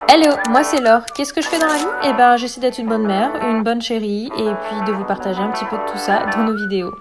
Hello, moi c'est Laure. Qu'est-ce que je fais dans la vie? Eh ben, j'essaie d'être une bonne mère, une bonne chérie, et puis de vous partager un petit peu de tout ça dans nos vidéos.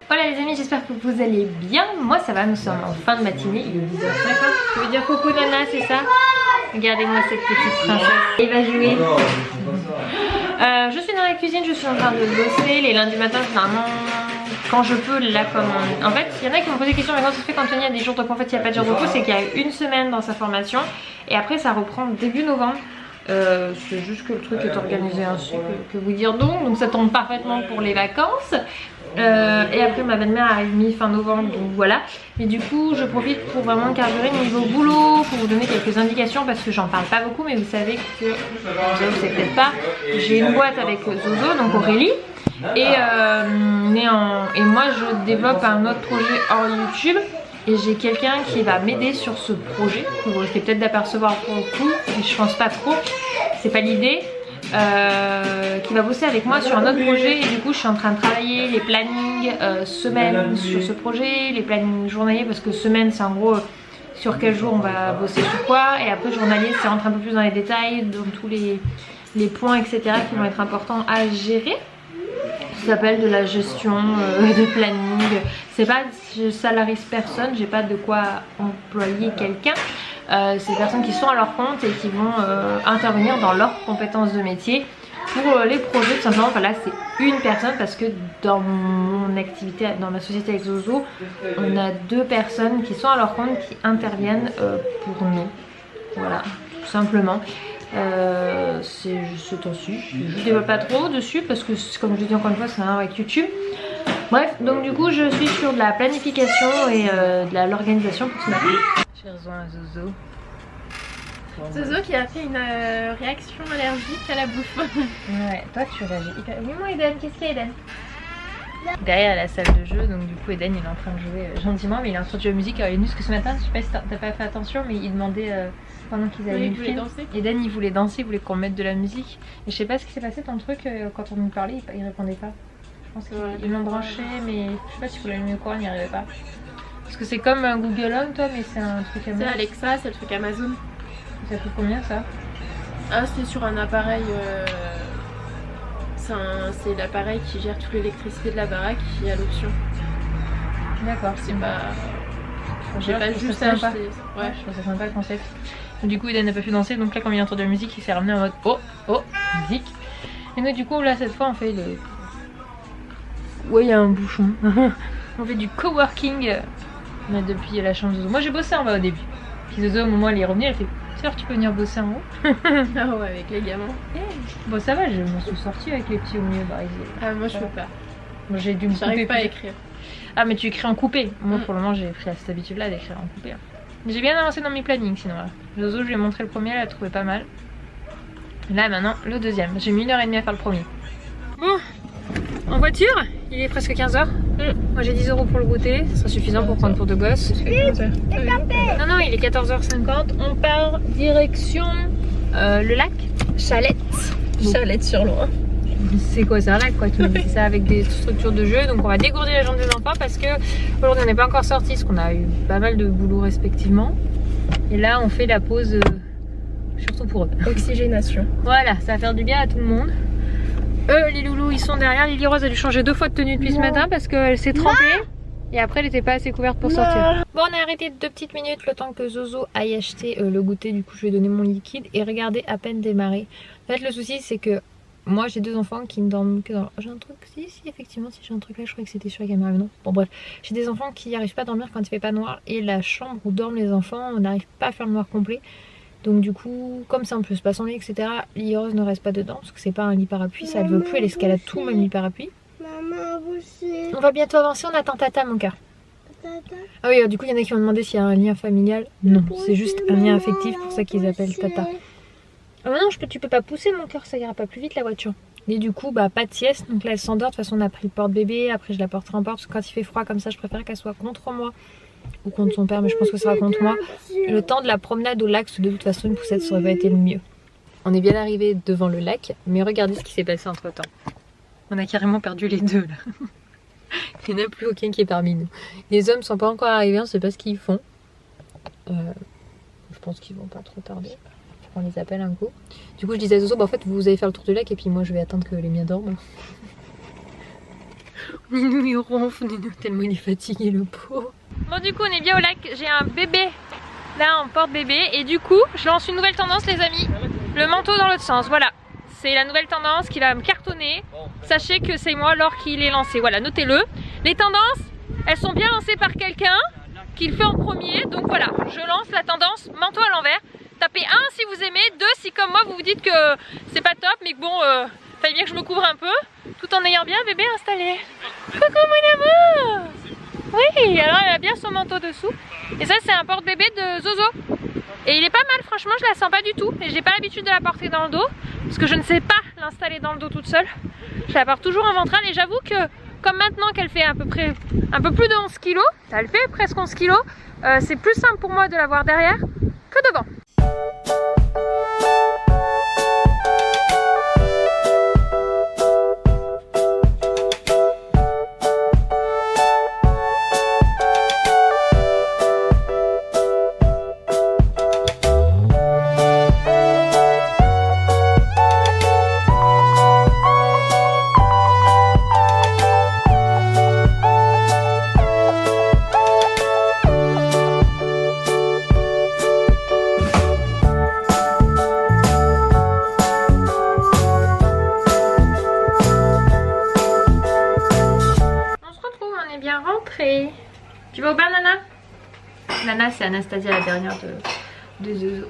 Voilà les amis, j'espère que vous allez bien. Moi ça va, nous sommes en fin de matinée, il est 10h. D'accord? Tu veux dire coucou Nana, c'est ça? Regardez-moi cette petite princesse. Elle va jouer. Je suis dans la cuisine, je suis en train de bosser. Les lundis matins, généralement, quand je peux, là comme... En fait, il y en a qui m'ont posé la question, mais comment ça se fait quand Tony a des jours de repos? En fait, il n'y a pas de jour de repos, c'est qu'il y a une semaine dans sa formation. Et après, ça reprend début novembre. C'est juste que le truc est organisé ainsi que vous dire donc ça tombe parfaitement pour les vacances. Et après ma belle-mère arrive mi-fin novembre, donc voilà. Mais du coup je profite pour vraiment carburer niveau boulot, pour vous donner quelques indications parce que j'en parle pas beaucoup, mais vous savez que, vous savez peut-être pas, j'ai une boîte avec Zozo, donc Aurélie. Et moi je développe un autre projet hors YouTube. Et j'ai quelqu'un qui va m'aider sur ce projet, que vous risquez peut-être d'apercevoir pour le coup, mais je pense pas trop, c'est pas l'idée, qui va bosser avec moi sur un autre projet. Et du coup je suis en train de travailler les plannings semaine sur ce projet, les plannings journaliers, parce que semaine c'est en gros sur quel jour on va bosser sur quoi, et après journalier c'est rentrer un peu plus dans les détails, dans tous les points etc qui vont être importants à gérer. Ça s'appelle de la gestion de planning. C'est pas, je salarise personne, j'ai pas de quoi employer quelqu'un. C'est des personnes qui sont à leur compte et qui vont intervenir dans leurs compétences de métier pour les projets tout simplement. Enfin là c'est une personne parce que dans mon activité, dans ma société avec Zozo, on a deux personnes qui sont à leur compte qui interviennent pour nous. Voilà, tout simplement. C'est juste aussi, je développe pas trop dessus parce que comme je l'ai dit encore une fois c'est un avec YouTube. Bref, donc du coup je suis sur de la planification et de l'organisation pour ce matin. J'ai rejoint Zozo. Zozo qui a fait une réaction allergique à la bouffe. Ouais, toi tu réagis hyper... Oui mon Eden, qu'est-ce qu'il y a Eden? Derrière la salle de jeu, donc du coup Eden il est en train de jouer gentiment, mais il est en train de jouer à la musique. Alors, il est venu parce que ce matin, je sais pas si t'as pas fait attention, mais il demandait pendant qu'ils avaient le film. Eden il voulait danser, il voulait qu'on mette de la musique. Et je sais pas ce qui s'est passé, ton truc, quand on lui parlait, il répondait pas. Je pense qu'ils l'ont branché, mais je sais pas s'il voulait allumer au courant, il n'y arrivait pas. Parce que c'est comme un Google Home toi, mais c'est un truc Amazon. C'est Alexa, c'est le truc Amazon. Ça coûte combien ça? Ah c'est sur un appareil... C'est l'appareil qui gère toute l'électricité de la baraque qui a l'option. D'accord. C'est pas... J'ai pas juste acheté. Ouais, je trouve ça sympa le concept. Du coup Eden n'a pas pu danser, donc là quand il entend de la musique il s'est ramené en mode oh musique. Et nous du coup là cette fois on fait le... Ouais il y a un bouchon. On fait du coworking depuis la chambre de Zozo. Moi j'ai bossé en bas au début. Puis Zozo au moment où elle est revenue elle fait sûr tu peux venir bosser en haut. Ah ouais avec les gamins. Bon ça va, je m'en suis sortie avec les petits au milieu. Ah moi je peux pas. Bon, j'ai dû me couper. J'arrive pas à écrire. Ah mais tu écris en coupé. Moi pour le moment j'ai pris cette habitude là d'écrire en coupé. J'ai bien avancé dans mes plannings sinon là. Zozo je lui ai montré le premier, elle a trouvé pas mal. Là maintenant le deuxième. J'ai mis 1h30 à faire le premier. Bon, en voiture, il est presque 15h. Moi j'ai 10 € pour le goûter, ça sera suffisant pour prendre pour deux gosses. Non il est 14h50. On part direction le lac Chalette. Chalette sur loin. C'est quoi, c'est un lac quoi, c'est ça avec des structures de jeu. Donc on va dégourdir la jambe des enfants parce que aujourd'hui on n'est pas encore sorti, parce qu'on a eu pas mal de boulot respectivement. Et là on fait la pause surtout pour eux. Oxygénation. Voilà, ça va faire du bien à tout le monde. Les loulous ils sont derrière. Lily Rose a dû changer 2 fois de tenue depuis ce matin parce qu'elle s'est trempée. Et après elle n'était pas assez couverte pour sortir. Bon on a arrêté 2 petites minutes le temps que Zozo aille acheter le goûter. Du coup je lui ai donné mon liquide et regardez à peine démarré. En fait le souci c'est que moi j'ai 2 enfants qui ne dorment que dans... J'ai un truc, si effectivement si j'ai un truc là, je croyais que c'était sur la caméra mais non. Bon bref, j'ai des enfants qui n'arrivent pas à dormir quand il fait pas noir. Et la chambre où dorment les enfants, on n'arrive pas à faire le noir complet. Donc du coup, comme ça on peut se passer en lit etc, Lily Rose ne reste pas dedans parce que c'est pas un lit parapluie, ça elle veut plus, elle escalade tout même lit parapluie. On va bientôt avancer, on attend Tata mon cœur. Ah oui, du coup il y en a qui m'ont demandé s'il y a un lien familial. Non, c'est juste un lien affectif, pour ça qu'ils appellent Tata. Ah non, tu peux pas pousser mon cœur, ça ira pas plus vite la voiture. Et du coup, bah pas de sieste, donc là elle s'endort. De toute façon on a pris le porte-bébé, après je la porterai en porte parce que quand il fait froid comme ça, je préfère qu'elle soit contre moi. Ou contre son père, mais je pense que ça sera contre moi. Le temps de la promenade au lac, de toute façon une poussette ça aurait pas été le mieux. On est bien arrivé devant le lac, mais regardez ce qui s'est passé entre temps. On a carrément perdu les deux là. Il n'y en a plus aucun qui est parmi nous. Les hommes sont pas encore arrivés, on sait pas ce qu'ils font. Je pense qu'ils vont pas trop tarder. qu'on les appelle un coup. Du coup je disais à Zozo, bah en fait vous allez faire le tour du lac et puis moi je vais attendre que les miens dorment. Ninou il ronfle, Ninou tellement il est fatigué le pauvre. Bon du coup on est bien au lac, j'ai un bébé là en porte-bébé et du coup je lance une nouvelle tendance les amis. Le manteau dans l'autre sens, voilà. C'est la nouvelle tendance qui va me cartonner. Sachez que c'est moi Laure qui l'ai lancé, voilà notez-le. Les tendances, elles sont bien lancées par quelqu'un qui le fait en premier, donc voilà, je lance la tendance manteau à l'envers. Tapez 1 si vous aimez, 2 si comme moi vous vous dites que c'est pas top, mais que bon, fallait bien que je me couvre un peu, tout en ayant bien bébé installé. Coucou mon amour. Oui, alors elle a bien son manteau dessous. Et ça c'est un porte-bébé de Zozo. Et il est pas mal, franchement je la sens pas du tout. Et j'ai pas l'habitude de la porter dans le dos, parce que je ne sais pas l'installer dans le dos toute seule. Je la porte toujours en ventrale et j'avoue que comme maintenant qu'elle fait à peu près un peu plus de 11 kg, elle fait presque 11 kg, c'est plus simple pour moi de l'avoir derrière que devant. Tu vas au bain Nana? Nana c'est Anastasia la dernière de Zozo.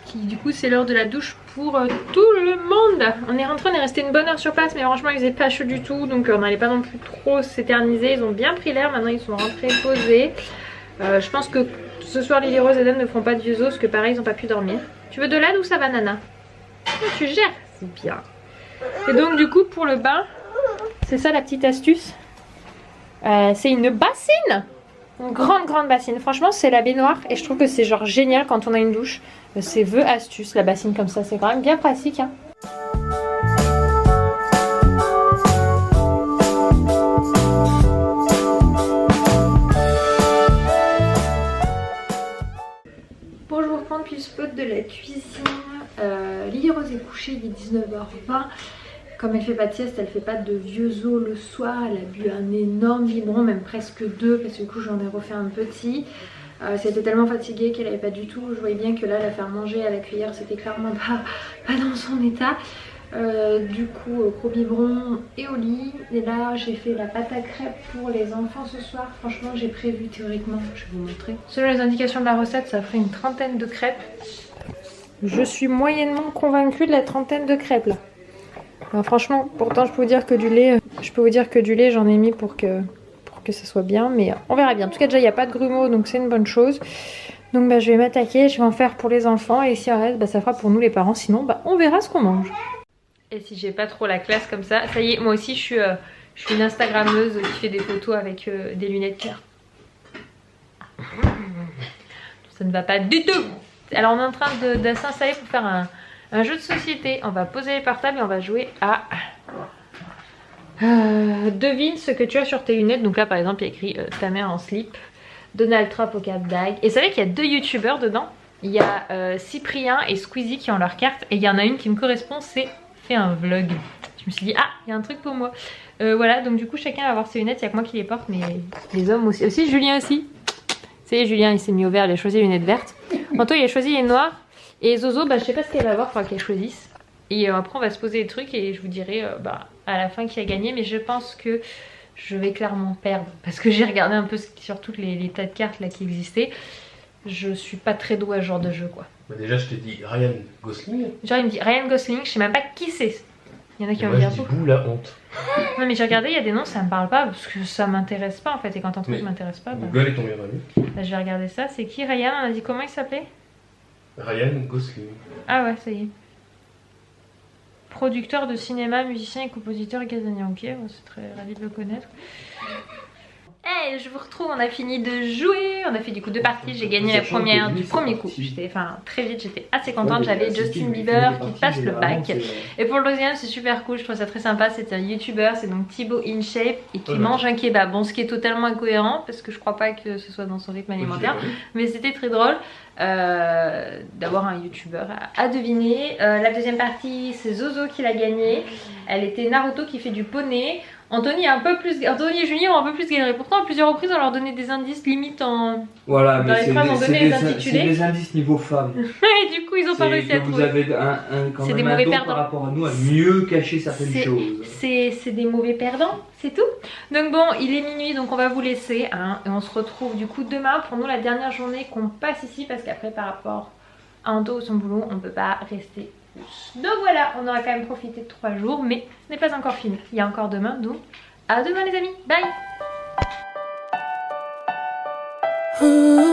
Qui du coup c'est l'heure de la douche pour tout le monde. On est rentré, on est resté une bonne heure sur place mais franchement il faisait pas chaud du tout. Donc on n'allait pas non plus trop s'éterniser. Ils ont bien pris l'air, maintenant ils sont rentrés posés. Je pense que ce soir Lily Rose et Dan ne feront pas de vieux os parce que pareil ils n'ont pas pu dormir. Tu veux de l'aide ou ça va Nana? Tu gères, c'est bien. Et donc du coup pour le bain, c'est ça la petite astuce. C'est une bassine, une grande bassine. Franchement c'est la baignoire et je trouve que c'est genre génial quand on a une douche. C'est vœu astuce la bassine comme ça, c'est quand même bien pratique hein. Bon je vous reprends depuis le spot de la cuisine. Lily Rose est couchée, il est 19h20. Comme elle fait pas de sieste, elle fait pas de vieux os le soir. Elle a bu un énorme biberon, même presque 2, parce que du coup j'en ai refait un petit. C'était tellement fatiguée qu'elle avait pas du tout. Je voyais bien que là, la faire manger à la cuillère, c'était clairement pas dans son état. Du coup, gros biberon et au lit. Et là, j'ai fait la pâte à crêpes pour les enfants ce soir. Franchement, j'ai prévu théoriquement, je vais vous montrer. Selon les indications de la recette, ça ferait une 30aine de crêpes. Je suis moyennement convaincue de la 30aine de crêpes là. Alors, franchement, pourtant je peux vous dire que du lait, j'en ai mis pour que ça soit bien, mais on verra bien. En tout cas déjà il n'y a pas de grumeaux donc c'est une bonne chose. Donc bah, je vais m'attaquer, je vais en faire pour les enfants et si on reste, bah, ça fera pour nous les parents, sinon bah, on verra ce qu'on mange. Et si j'ai pas trop la classe comme ça y est, moi aussi je suis une instagrammeuse qui fait des photos avec des lunettes claires. Ça ne va pas du tout. Alors on est en train de s'installer pour faire un jeu de société. On va poser les portables et on va jouer à devine ce que tu as sur tes lunettes. Donc là par exemple il y a écrit ta mère en slip, Donald Trump au cap d'Agde. Et vous savez qu'il y a 2 youtubeurs dedans. Il y a Cyprien et Squeezie qui ont leur carte. Et il y en a une qui me correspond, c'est fait un vlog. Je me suis dit ah il y a un truc pour moi. Voilà donc du coup chacun va avoir ses lunettes. Il n'y a que moi qui les porte mais les hommes aussi. Aussi Julien aussi. C'est Julien il s'est mis au vert, il a choisi les lunettes vertes. Anto il a choisi les noires. Et Zozo, bah, je sais pas ce qu'elle va avoir, il faudra qu'elle choisisse. Et après on va se poser des trucs et je vous dirai à la fin qui a gagné. Mais je pense que je vais clairement perdre. Parce que j'ai regardé un peu sur toutes les tas de cartes là qui existaient. Je suis pas très douée à ce genre de jeu quoi. Bah déjà je t'ai dit Ryan Gosling. Genre il me dit Ryan Gosling, je sais même pas qui c'est. Il y en a qui vont me dire tout. Bouh la honte. Non mais j'ai regardé, il y a des noms, ça me parle pas parce que ça m'intéresse pas en fait. Et quand un truc m'intéresse pas, bah... Google est ton meilleur ami. Bah, je vais regarder ça. C'est qui Ryan? On a dit comment il s'appelait? Ryan Gosling. Ah ouais, ça y est. Producteur de cinéma, musicien et compositeur gazanien. Ok, bon, c'est très ravi de le connaître. Hey, je vous retrouve, on a fini de jouer, on a fait du coup 2 parties, j'ai gagné la première du premier coup, très vite, j'étais assez contente, j'avais Justin Bieber qui passe le bac. Et pour le deuxième c'est super cool, je trouve ça très sympa, c'est un youtubeur, c'est donc Thibaut InShape et qui mange un kebab. Bon ce qui est totalement incohérent parce que je crois pas que ce soit dans son rythme alimentaire, mais c'était très drôle. d'avoir un youtubeur à deviner. La deuxième partie, c'est Zozo qui l'a gagné. Elle était Naruto qui fait du poney. Anthony et Julie ont un peu plus galéré. Pourtant, à plusieurs reprises, on leur donnait des indices limite en. Voilà, dans mais les phrases, on donnait les intitulés. c'est des indices niveau femme. Et du coup, ils ont pas réussi à Vous trouver. avez quand C'est même des un mauvais don perdants. par rapport à nous à mieux cacher certaines choses. C'est des mauvais perdants, c'est tout. Donc bon, il est minuit, donc on va vous laisser. Hein, et on se retrouve du coup demain pour nous la dernière journée qu'on passe ici. Parce qu'après, par rapport à Anto ou son boulot, on ne peut pas rester plus. Donc voilà, on aura quand même profité de 3 jours. Mais ce n'est pas encore fini. Il y a encore demain, donc à demain les amis. Bye. Ooh,